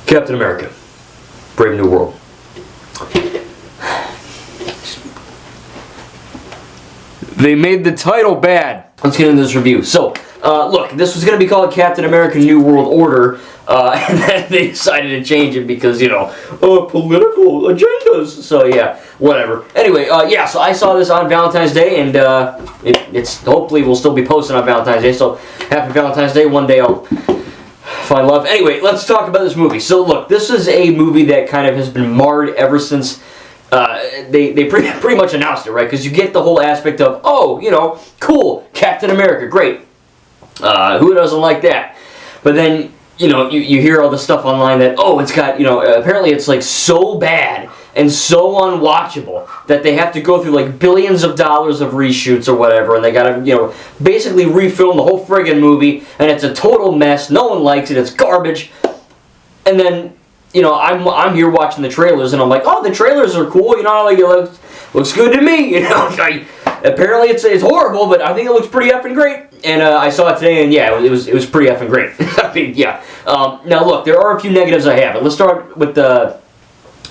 Captain America, Brave New World. They made the title bad. Let's get into this review. So, look, this was going to be called Captain America New World Order, and then they decided to change it because, political agendas. So, yeah, whatever. Anyway, yeah, so I saw this on Valentine's Day, and it's hopefully will still be posted on Valentine's Day. So, happy Valentine's Day. One day I'll find love. Anyway, let's talk about this movie. So, look, this is a movie that kind of has been marred ever since they pretty much announced it, right? Because you get the whole aspect of, oh, cool, Captain America, great. Who doesn't like that? But then, you hear all the stuff online that, it's got, apparently it's like so bad and so unwatchable that they have to go through like billions of dollars of reshoots or whatever, and they gotta, basically refilm the whole friggin' movie, and it's a total mess, no one likes it, it's garbage, and then, I'm here watching the trailers, and I'm like, oh, the trailers are cool, like it looks good to me, apparently it's horrible, but I think it looks pretty effing great, and I saw it today, and yeah, it was pretty effing great. I mean, yeah. Now look, there are a few negatives I have, but let's start with the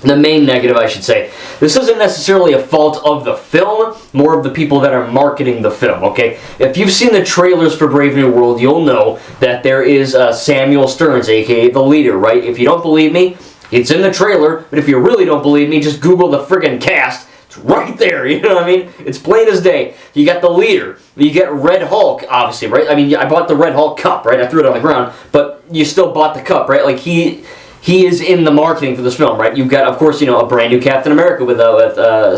main negative, I should say. This isn't necessarily a fault of the film, more of the people that are marketing the film, okay? If you've seen the trailers for Brave New World, you'll know that there is Samuel Stearns, aka the leader, right? If you don't believe me, it's in the trailer, but if you really don't believe me, just Google the friggin' cast. It's right there, you know what I mean? It's plain as day. You got the leader. You get Red Hulk, obviously, right? I mean, I bought the Red Hulk cup, right? I threw it on the ground, but you still bought the cup, right? Like, he is in the marketing for this film, right? You've got, of course, a brand new Captain America with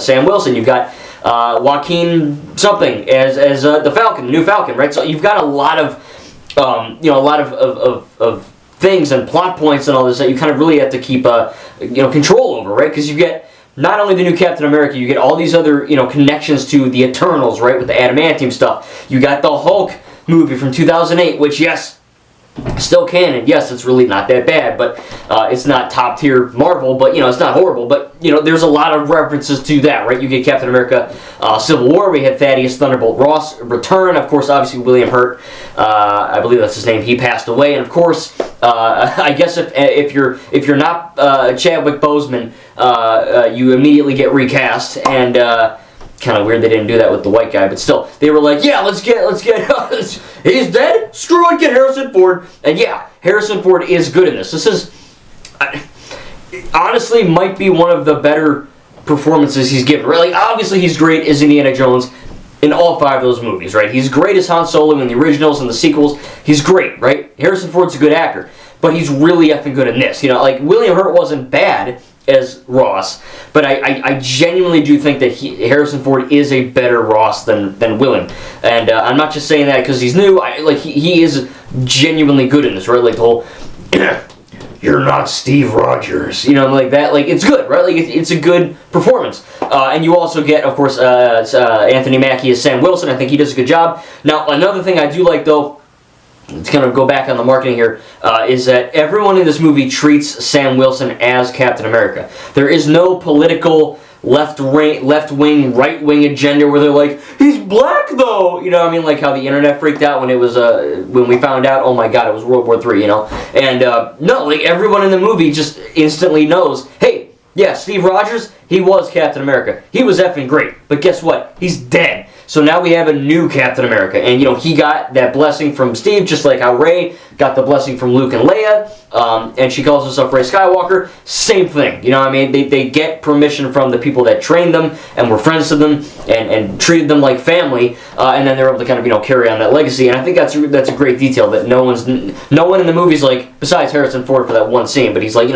Sam Wilson. You've got Joaquin something as the Falcon, the new Falcon, right? So you've got a lot of, of things and plot points and all this that you kind of really have to keep, control over, right? Because you get not only the new Captain America, you get all these other, connections to the Eternals, right? With the adamantium stuff. You got the Hulk movie from 2008, which, yes, still canon. Yes, it's really not that bad, but it's not top tier Marvel, but it's not horrible, but there's a lot of references to that, right? You get Captain America Civil War, we had Thaddeus Thunderbolt Ross return, of course, obviously William Hurt, I believe that's his name, he passed away, and of course, I guess if you're not Chadwick Boseman, you immediately get recast, and kind of weird they didn't do that with the white guy, but still, they were like, yeah, let's get, he's dead? Screw it, get Harrison Ford. And yeah, Harrison Ford is good in this. This is, honestly, might be one of the better performances he's given. Right? Like, obviously he's great as Indiana Jones in all 5 of those movies, right? He's great as Han Solo in the originals and the sequels. He's great, right? Harrison Ford's a good actor, but he's really effing good in this. Like, William Hurt wasn't bad as Ross, but I genuinely do think that Harrison Ford is a better Ross than William, and I'm not just saying that because he's new. He is genuinely good in this, right? Like the whole "you're not Steve Rogers," like that. Like, it's good, right? Like, it's a good performance, and you also get, of course, Anthony Mackie as Sam Wilson. I think he does a good job. Now, another thing I do like, though, to kind of go back on the marketing here, is that everyone in this movie treats Sam Wilson as Captain America. There is no political left-wing, right-wing agenda where they're like, he's black though! Like how the internet freaked out when it was, when we found out, oh my god, it was World War III, And, no, like, everyone in the movie just instantly knows, hey, yeah, Steve Rogers, he was Captain America. He was effing great. But guess what? He's dead. So now we have a new Captain America. And, he got that blessing from Steve, just like how Rey got the blessing from Luke and Leia. And she calls herself Rey Skywalker. Same thing. They get permission from the people that trained them and were friends to them and treated them like family. And then they're able to kind of, carry on that legacy. And I think that's a great detail that no one in the movie's like, besides Harrison Ford for that one scene, but he's like,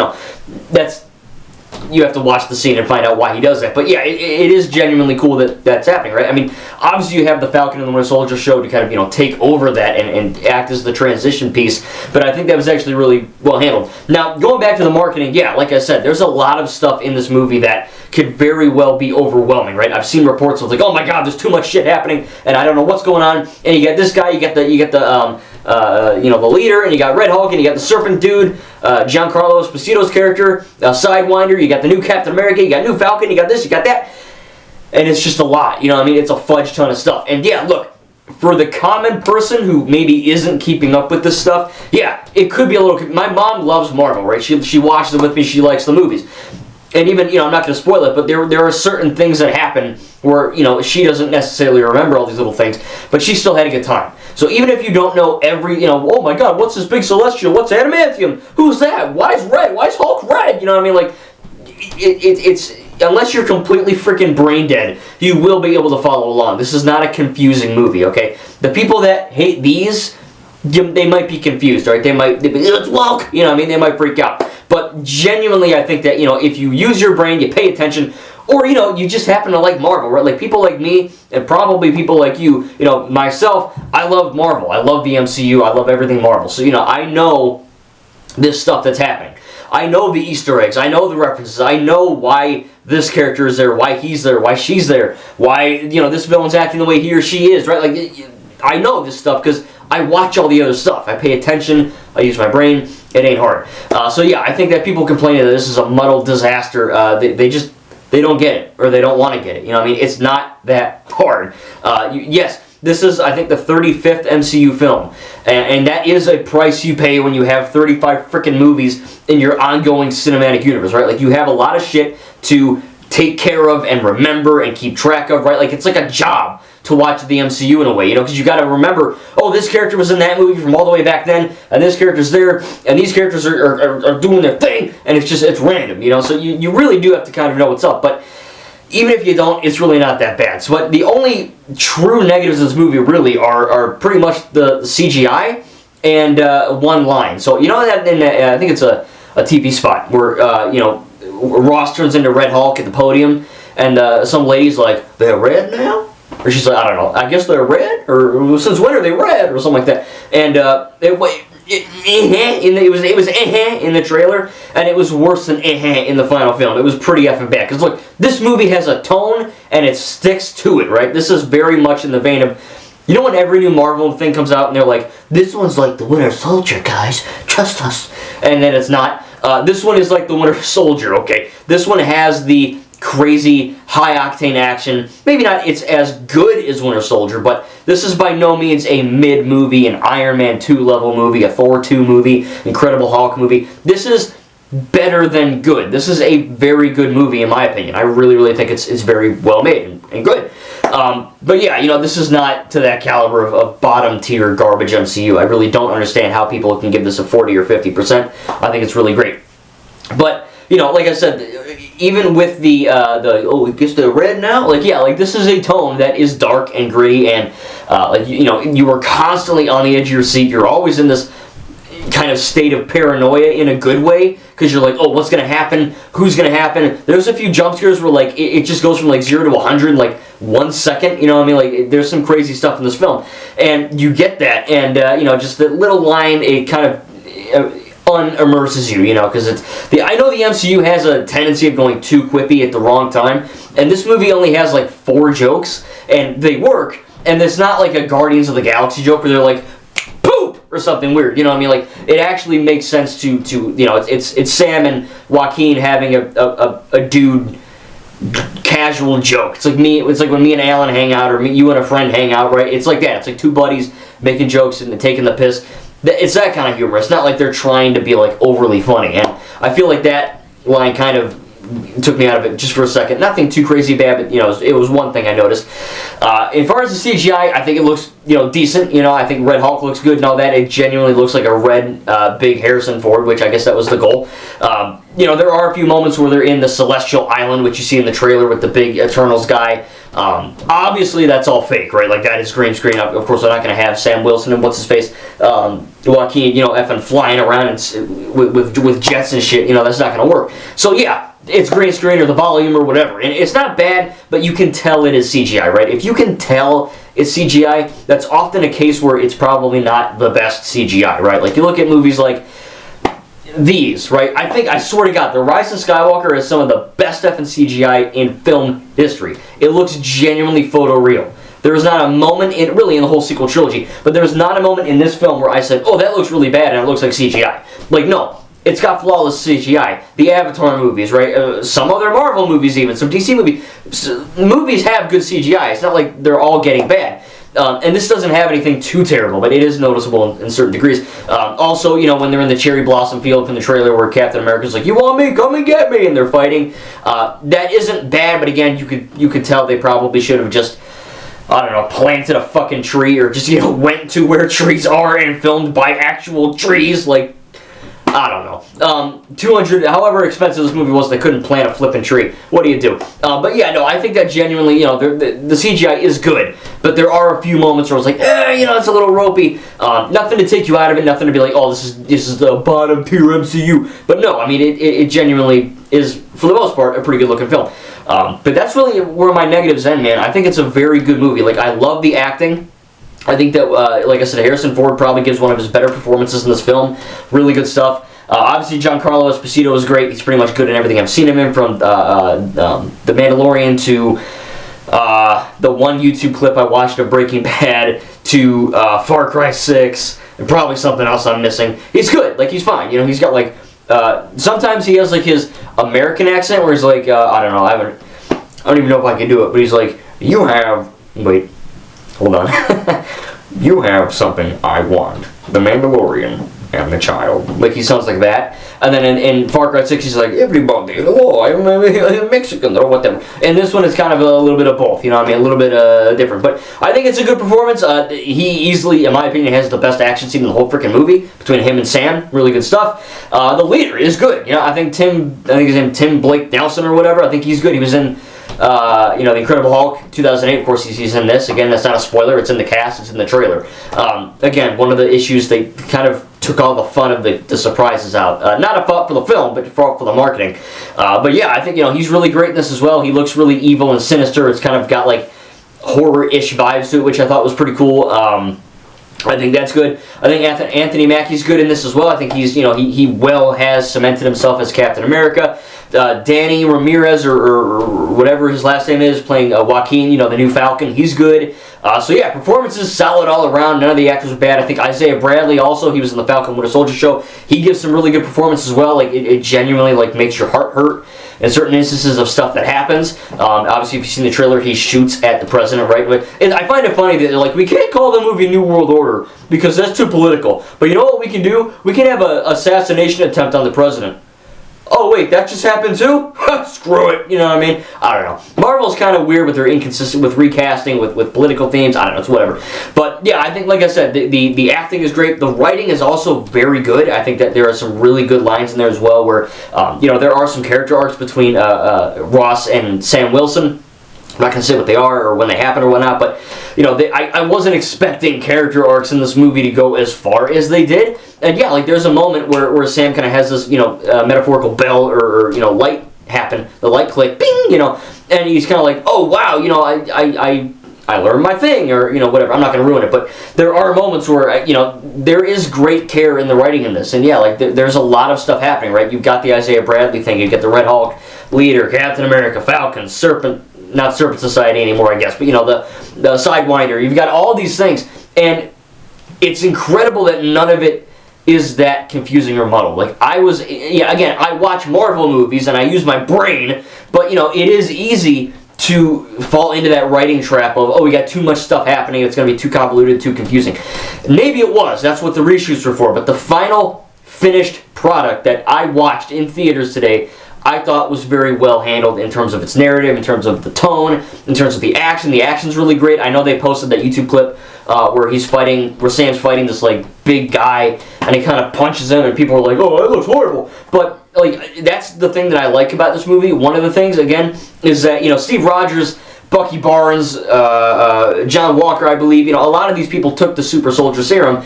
you have to watch the scene and find out why he does that. But yeah, it is genuinely cool that that's happening, right? I mean, obviously you have the Falcon and the Winter Soldier show to kind of, take over that and act as the transition piece. But I think that was actually really well handled. Now, going back to the marketing, yeah, like I said, there's a lot of stuff in this movie that could very well be overwhelming, right? I've seen reports of like, oh my god, there's too much shit happening, and I don't know what's going on. And you get this guy, you get the leader, and you got Red Hulk, and you got the Serpent Dude, Giancarlo Esposito's character, Sidewinder, you got the new Captain America, you got new Falcon, you got this, you got that, and it's just a lot, It's a fudge ton of stuff. And yeah, look, for the common person who maybe isn't keeping up with this stuff, yeah, it could be a little... My mom loves Marvel, right? She watches it with me. She likes the movies. And even, I'm not going to spoil it, but there are certain things that happen where, she doesn't necessarily remember all these little things, but she still had a good time. So even if you don't know every, oh my god, what's this big celestial? What's adamantium? Who's that? Why is red? Why is Hulk red? You know what I mean? Like, it's unless you're completely freaking brain dead, you will be able to follow along. This is not a confusing movie, okay? The people that hate these, they might be confused, right? They might be, it's woke, they might freak out. But genuinely, I think that, if you use your brain, you pay attention, or, you just happen to like Marvel, right? Like, people like me, and probably people like you, myself, I love Marvel. I love the MCU. I love everything Marvel. So, I know this stuff that's happening. I know the Easter eggs. I know the references. I know why this character is there, why he's there, why she's there, why, this villain's acting the way he or she is, right? Like, I know this stuff because I watch all the other stuff. I pay attention. I use my brain. It ain't hard. So yeah, I think that people complaining that this is a muddled disaster, they don't get it, or they don't want to get it. It's not that hard. Yes, this is, I think, the 35th MCU film, and that is a price you pay when you have 35 freaking movies in your ongoing cinematic universe, right? Like, you have a lot of shit to take care of and remember and keep track of, right? Like, it's like a job to watch the MCU in a way, because you got to remember, oh, this character was in that movie from all the way back then, and this character's there, and these characters are doing their thing, and it's random, so you really do have to kind of know what's up, but even if you don't, it's really not that bad. So, but the only true negatives of this movie really are pretty much the CGI and one line. So, that in I think it's a TV spot where, Ross turns into Red Hulk at the podium, and some lady's like, they're red now? Or she's like, I don't know, I guess they're red? Or since when are they red? Or something like that. And it was in the trailer, and it was worse than in the final film. It was pretty effing bad. Because look, this movie has a tone, and it sticks to it, right? This is very much in the vein of, when every new Marvel thing comes out, and they're like, this one's like the Winter Soldier, guys. Trust us. And then it's not. This one is like the Winter Soldier, okay? This one has the crazy high-octane action. Maybe not it's as good as Winter Soldier, but this is by no means a mid-movie, an Iron Man 2 level movie, a Thor 2 movie, Incredible Hulk movie. This is better than good. This is a very good movie, in my opinion. I really, really think it's very well made and good. But yeah, this is not to that caliber of bottom-tier garbage MCU. I really don't understand how people can give this a 40 or 50%. I think it's really great. But, like I said, even with the I guess they're red now? Like, yeah, like, this is a tone that is dark and gritty, and, you are constantly on the edge of your seat. You're always in this kind of state of paranoia in a good way, because you're like, oh, what's going to happen? Who's going to happen? There's a few jump scares where, like, it just goes from, like, 0 to 100 in, like, 1 second, like, there's some crazy stuff in this film, and you get that, and, just that little line, it kind of unimmerses you, because I know the MCU has a tendency of going too quippy at the wrong time, and this movie only has, like, 4 jokes, and they work, and it's not like a Guardians of the Galaxy joke where they're like, poop, or something weird, Like, it actually makes sense to it's Sam and Joaquin having a dude casual joke. It's like when me and Alan hang out, or you and a friend hang out, right? It's like that. It's like two buddies making jokes and taking the piss. It's that kind of humor. It's not like they're trying to be, like, overly funny. And I feel like that line kind of took me out of it just for a second. Nothing too crazy bad, but, it was one thing I noticed. As far as the CGI, I think it looks, decent. I think Red Hulk looks good and all that. It genuinely looks like a red, big Harrison Ford, which I guess that was the goal. There are a few moments where they're in the Celestial Island, which you see in the trailer with the big Eternals guy. Obviously, that's all fake, right? Like, that is green screen. Of course, they're not going to have Sam Wilson and what's-his-face, Joaquin, effing flying around and with jets and shit. That's not going to work. So, yeah, it's green screen or the volume or whatever. And it's not bad, but you can tell it is CGI, right? If you can tell it's CGI, that's often a case where it's probably not the best CGI, right? Like, you look at movies like these, right? I swear to God, The Rise of Skywalker is some of the best effing CGI in film history. It looks genuinely photoreal. There is not a moment in the whole sequel trilogy, but there's not a moment in this film where I said, oh, that looks really bad and it looks like CGI. Like, no. It's got flawless CGI. The Avatar movies, right? Some other Marvel movies even, some DC movies. Movies have good CGI. It's not like they're all getting bad. And this doesn't have anything too terrible, but it is noticeable in certain degrees. Also, you know, when they're in the cherry blossom field from the trailer where Captain America's like, "You want me? Come and get me!" and they're fighting. That isn't bad, but again, you could tell they probably should have just, I don't know, planted a fucking tree, or just, you know, went to where trees are and filmed by actual trees. Like, I don't know. 200, however expensive this movie was, they couldn't plant a flipping tree. What do you do? But yeah, no, I think that genuinely, you know, the CGI is good, but there are a few moments where I was like, you know, it's a little ropey. Nothing to take you out of it, nothing to be like, oh, this is the bottom tier MCU. But no, I mean, it genuinely is, for the most part, a pretty good looking film. But that's really where my negatives end, man. I think it's a very good movie. Like, I love the acting. I think that, like I said, Harrison Ford probably gives one of his better performances in this film. Really good stuff. Obviously, Giancarlo Esposito is great. He's pretty much good in everything I've seen him in, from The Mandalorian to the one YouTube clip I watched of Breaking Bad to Far Cry 6, and probably something else I'm missing. He's good. Like, he's fine. You know, he's got, like, sometimes he has, like, his American accent where he's like, I don't know, I don't even know if I can do it, but he's like, wait, hold on. You have something I want. The Mandalorian and the child. Like, he sounds like that. And then in Far Cry 6, he's like, everybody, oh, I'm Mexican, or whatever. And this one is kind of a little bit of both, you know what I mean? A little bit different. But I think it's a good performance. He easily, in my opinion, has the best action scene in the whole freaking movie, between him and Sam. Really good stuff. The leader is good. You know, I think his name Tim Blake Nelson or whatever. I think he's good. He was in you know, The Incredible Hulk 2008. Of course, he's in this. Again, that's not a spoiler. It's in the cast. It's in the trailer. Again, one of the issues, they kind of took all the fun of the surprises out. Not a fault for the film, but for the marketing. But yeah, I think, you know, he's really great in this as well. He looks really evil and sinister. It's kind of got like horror-ish vibes to it, which I thought was pretty cool. I think that's good. I think Anthony Mackie's good in this as well. I think he's, you know, he well has cemented himself as Captain America. Danny Ramirez, or whatever his last name is, playing Joaquin, you know, the new Falcon. He's good. So yeah, performances solid all around. None of the actors are bad. I think Isaiah Bradley also, he was in the Falcon Winter Soldier show. He gives some really good performances as well. Like, it genuinely, like, makes your heart hurt in certain instances of stuff that happens. Obviously, if you've seen the trailer, he shoots at the president, right? And I find it funny that they're like, we can't call the movie New World Order because that's too political. But you know what we can do? We can have an assassination attempt on the president. Oh wait, that just happened too? Screw it, you know what I mean? I don't know. Marvel's kind of weird with their inconsistent, with recasting, with political themes. I don't know, it's whatever. But yeah, I think, like I said, the acting is great. The writing is also very good. I think that there are some really good lines in there as well where, you know, there are some character arcs between Ross and Sam Wilson. I'm not going to say what they are or when they happen or whatnot, but, you know, I wasn't expecting character arcs in this movie to go as far as they did. And yeah, like, there's a moment where Sam kind of has this, you know, metaphorical bell or, you know, light happen, the light click, bing, you know, and he's kind of like, oh, wow, you know, I learned my thing, or, you know, whatever. I'm not going to ruin it, but there are moments where, you know, there is great care in the writing in this. And yeah, like, there's a lot of stuff happening, right? You've got the Isaiah Bradley thing, you get the Red Hulk, leader, Captain America, Falcon, not Serpent Society anymore, I guess, but, you know, the Sidewinder. You've got all these things, and it's incredible that none of it is that confusing or muddled. Like, again, I watch Marvel movies and I use my brain, but, you know, it is easy to fall into that writing trap of, oh, we got too much stuff happening, it's going to be too convoluted, too confusing. Maybe it was. That's what the reshoots were for, but the final finished product that I watched in theaters today, I thought was very well handled in terms of its narrative, in terms of the tone, in terms of the action. The action's really great. I know they posted that YouTube clip where Sam's fighting this, like, big guy, and he kind of punches him, and people are like, oh, that looks horrible. But, like, that's the thing that I like about this movie. One of the things, again, is that, you know, Steve Rogers, Bucky Barnes, John Walker, I believe, you know, a lot of these people took the super soldier serum,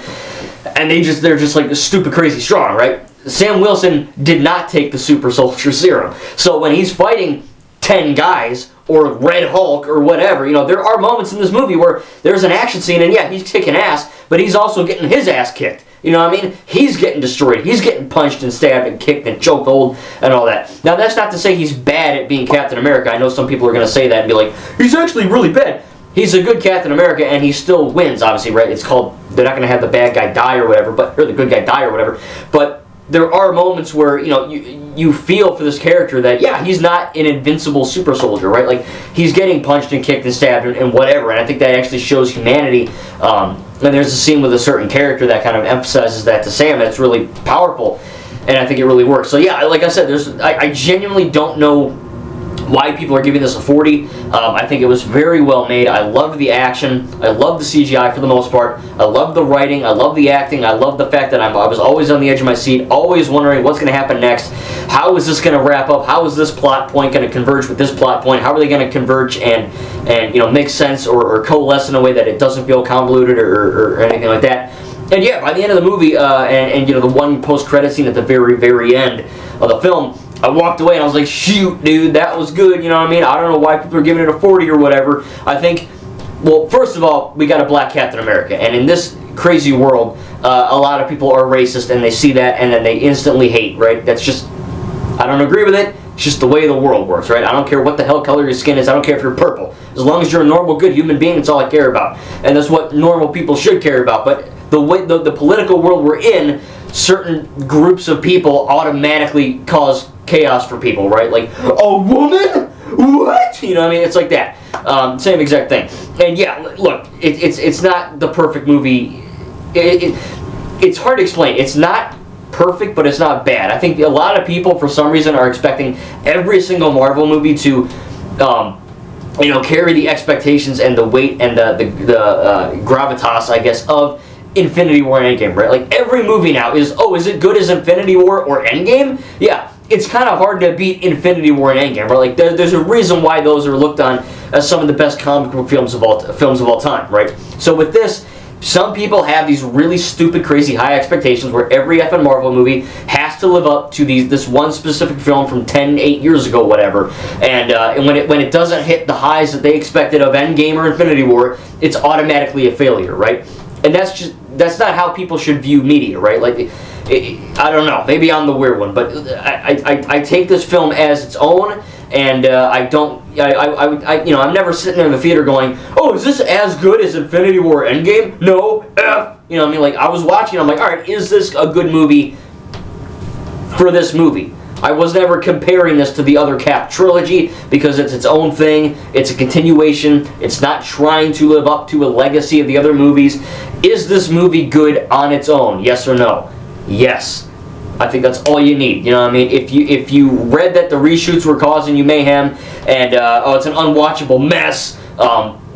and they're just like stupid crazy strong, right? Sam Wilson did not take the super soldier serum. So when he's fighting 10 guys, or Red Hulk, or whatever, you know, there are moments in this movie where there's an action scene, and yeah, he's kicking ass, but he's also getting his ass kicked. You know what I mean? He's getting destroyed. He's getting punched and stabbed and kicked and chokehold and all that. Now, that's not to say he's bad at being Captain America. I know some people are going to say that and be like, he's actually really bad. He's a good Captain America, and he still wins, obviously, right? It's called, they're not going to have the bad guy die or whatever, or the good guy die or whatever, but there are moments where, you know, you feel for this character that, yeah, he's not an invincible super soldier, right? Like, he's getting punched and kicked and stabbed and whatever, and I think that actually shows humanity. And there's a scene with a certain character that kind of emphasizes that to Sam that's really powerful, and I think it really works. So yeah, like I said, I genuinely don't know why people are giving this a 40. I think it was very well made. I loved the action. I loved the CGI for the most part. I loved the writing. I loved the acting. I loved the fact that I was always on the edge of my seat, always wondering what's going to happen next. How is this going to wrap up? How is this plot point going to converge with this plot point? How are they going to converge and you know, make sense or coalesce in a way that it doesn't feel convoluted or anything like that? And yeah, by the end of the movie, and you know, the one post-credit scene at the very, very end of the film, I walked away and I was like, shoot, dude, that was good, you know what I mean? I don't know why people are giving it a 40 or whatever. I think, well, first of all, we got a black Captain America, and in this crazy world, a lot of people are racist, and they see that, and then they instantly hate, right? That's just, I don't agree with it. It's just the way the world works, right? I don't care what the hell color your skin is. I don't care if you're purple. As long as you're a normal, good human being, that's all I care about. And that's what normal people should care about. But the way the political world we're in, certain groups of people automatically cause chaos for people, right? Like, a woman? What? You know what I mean? It's like that. Same exact thing. And yeah, look, it's not the perfect movie. It's hard to explain. It's not perfect, but it's not bad. I think a lot of people, for some reason, are expecting every single Marvel movie to, you know, carry the expectations and the weight and the gravitas, I guess, of Infinity War and Endgame, right? Like, every movie now is it good as Infinity War or Endgame? Yeah, it's kind of hard to beat Infinity War and Endgame, right? Like, there's a reason why those are looked on as some of the best comic book films of all time, right? So with this, some people have these really stupid, crazy high expectations where every effing Marvel movie has to live up to this one specific film from 8 years ago, whatever. And when it doesn't hit the highs that they expected of Endgame or Infinity War, it's automatically a failure, right? And that's not how people should view media, right? Like, I don't know. Maybe I'm the weird one, but I take this film as its own, and I'm never sitting in the theater going, oh, is this as good as Infinity War Endgame? No, F. You know what I mean? Like, I was watching, I'm like, all right, is this a good movie for this movie? I was never comparing this to the other Cap trilogy because it's its own thing. It's a continuation. It's not trying to live up to a legacy of the other movies. Is this movie good on its own? Yes or no? Yes. I think that's all you need. You know what I mean? If you read that the reshoots were causing you mayhem and it's an unwatchable mess,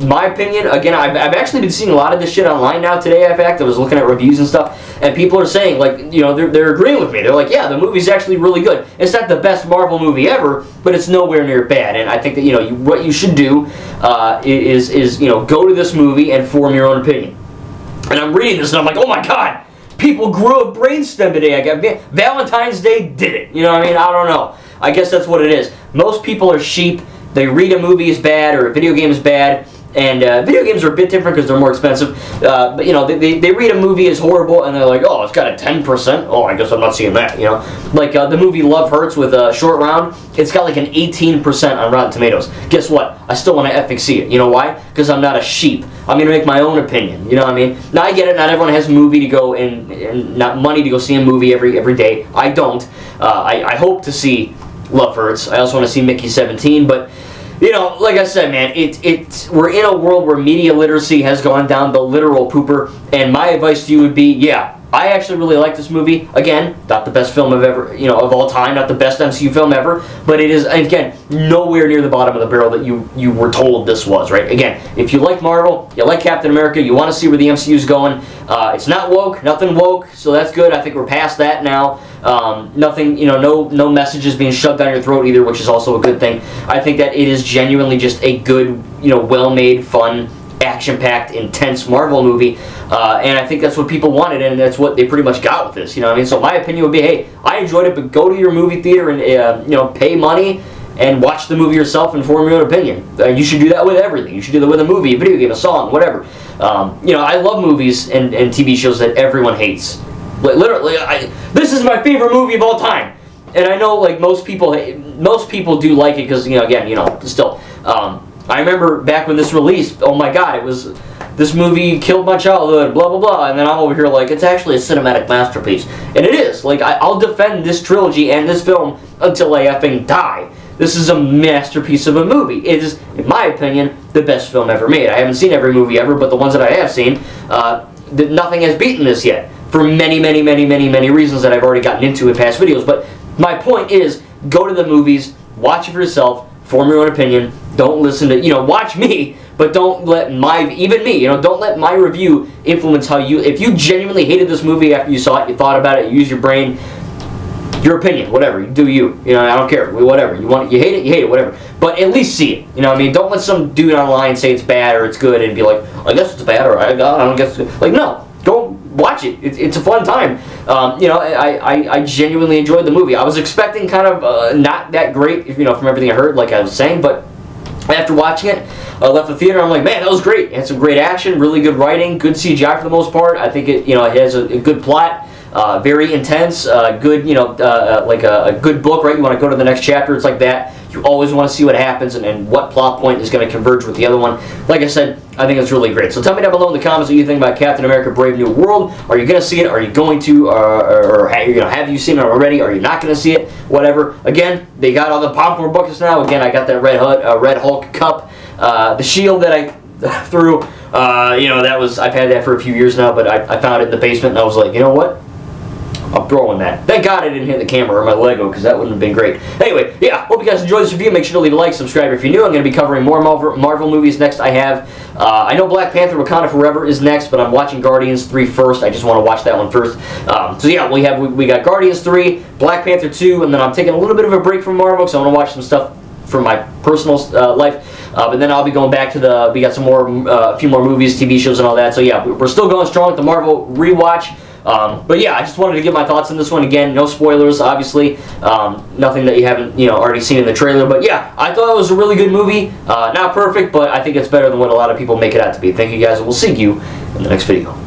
my opinion, again, I've actually been seeing a lot of this shit online now today. In fact, I was looking at reviews and stuff, and people are saying, like, you know, they're agreeing with me. They're like, yeah, the movie's actually really good. It's not the best Marvel movie ever, but it's nowhere near bad. And I think that, you know, what you should do is you know, go to this movie and form your own opinion. And I'm reading this and I'm like, oh my god, people grew a brainstem today. I got Valentine's Day did it. You know what I mean? I don't know. I guess that's what it is. Most people are sheep. They read a movie is bad or a video game is bad. And video games are a bit different because they're more expensive. But, you know, they read a movie as horrible and they're like, oh, it's got a 10%. Oh, I guess I'm not seeing that, you know. Like the movie Love Hurts with Short Round, it's got like an 18% on Rotten Tomatoes. Guess what? I still want to effing see it. You know why? Because I'm not a sheep. I'm going to make my own opinion. You know what I mean? Now, I get it. Not everyone has movie to go and not money to go see a movie every day. I don't. I hope to see Love Hurts. I also want to see Mickey 17, but... You know, like I said, man, we're in a world where media literacy has gone down the literal pooper, and my advice to you would be, yeah, I actually really like this movie. Again, not the best film of all time, not the best MCU film ever, but it is, again, nowhere near the bottom of the barrel that you were told this was, right? Again, if you like Marvel, you like Captain America, you want to see where the MCU's going, it's not woke, nothing woke, so that's good. I think we're past that now. Nothing, you know, no messages being shoved down your throat either, which is also a good thing. I think that it is genuinely just a good, you know, well-made, fun, action-packed, intense Marvel movie, and I think that's what people wanted, and that's what they pretty much got with this, you know what I mean? So my opinion would be, hey, I enjoyed it, but go to your movie theater and, you know, pay money and watch the movie yourself and form your own opinion. You should do that with everything. You should do that with a movie, a video game, a song, whatever. You know, I love movies and TV shows that everyone hates. Literally, this is my favorite movie of all time, and I know, like, most people do like it because, you know, again, you know, still, I remember back when this released, oh my god, it was this movie killed my childhood, blah, blah, blah. And then I'm over here like, it's actually a cinematic masterpiece. And it is. Like, I'll defend this trilogy and this film until I effing die. This is a masterpiece of a movie. It is, in my opinion, the best film ever made. I haven't seen every movie ever, but the ones that I have seen, nothing has beaten this yet. For many, many, many, many, many reasons that I've already gotten into in past videos. But my point is, go to the movies, watch it for yourself, form your own opinion. Don't listen to, watch me, but don't let even me, don't let my review influence how you, if you genuinely hated this movie after you saw it, you thought about it, you used your brain, your opinion, whatever, you do you. I don't care, whatever. You hate it, whatever. But at least see it. Don't let some dude online say it's bad or it's good and be like, I guess it's bad or I don't guess it's good. Like, no, go watch it. It's a fun time. I genuinely enjoyed the movie. I was expecting kind of not that great, from everything I heard, like I was saying, but after watching it, I left the theater. I'm like, man, that was great. It had some great action, really good writing, good CGI for the most part. I think it has a good plot. Very intense, good, like a good book, right? You want to go to the next chapter, it's like that. You always want to see what happens and what plot point is going to converge with the other one. Like I said, I think it's really great. So tell me down below in the comments what you think about Captain America Brave New World. Are you going to see it? Are you going to, or have you seen it already? Are you not going to see it? Whatever. Again, they got all the popcorn buckets now. Again, I got that Red Hulk cup. The shield that I threw, I've had that for a few years now, but I found it in the basement and I was like, you know what? I'm throwing that. Thank God I didn't hit the camera or my Lego, because that wouldn't have been great. Anyway, yeah, hope you guys enjoyed this review. Make sure to leave a like, subscribe if you're new. I'm going to be covering more Marvel movies next. I know Black Panther Wakanda Forever is next, but I'm watching Guardians 3 first. I just want to watch that one first. So yeah, we got Guardians 3, Black Panther 2, and then I'm taking a little bit of a break from Marvel, because I want to watch some stuff from my personal life. But then I'll be going back to we got some more, a few more movies, TV shows, and all that. So yeah, we're still going strong with the Marvel rewatch. But yeah, I just wanted to give my thoughts on this one. Again, no spoilers, obviously. Nothing that you haven't, already seen in the trailer. But yeah, I thought it was a really good movie. Not perfect, but I think it's better than what a lot of people make it out to be. Thank you guys, and we'll see you in the next video.